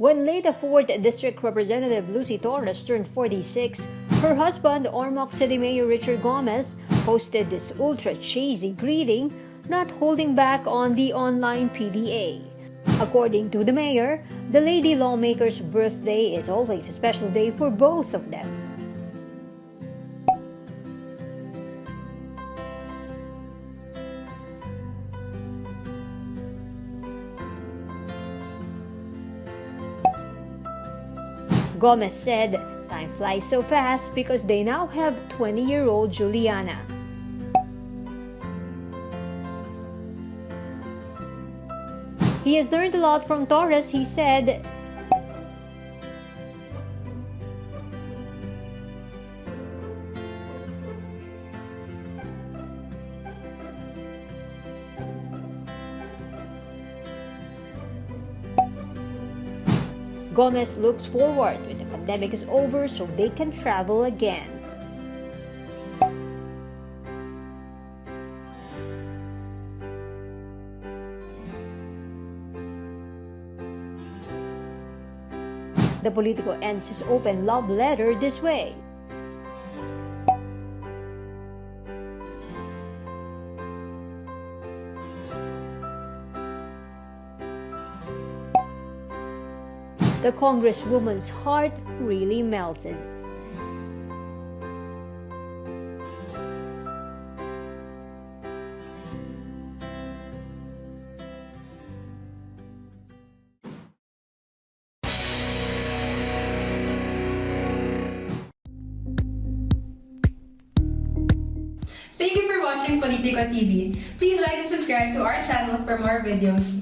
When late 4th District Representative Lucy Torres turned 46, her husband, Ormoc City Mayor Richard Gomez, posted this ultra-cheesy greeting, not holding back on the online PDA. According to the mayor, the lady lawmaker's birthday is always a special day for both of them. Gomez said, "Time flies so fast because they now have 20-year-old Juliana." He has learned a lot from Torres, he said. Gomez looks forward when the pandemic is over so they can travel again. The Politico ends his open love letter this way. The Congresswoman's heart really melted. Thank you for watching Politico TV. Please like and subscribe to our channel for more videos.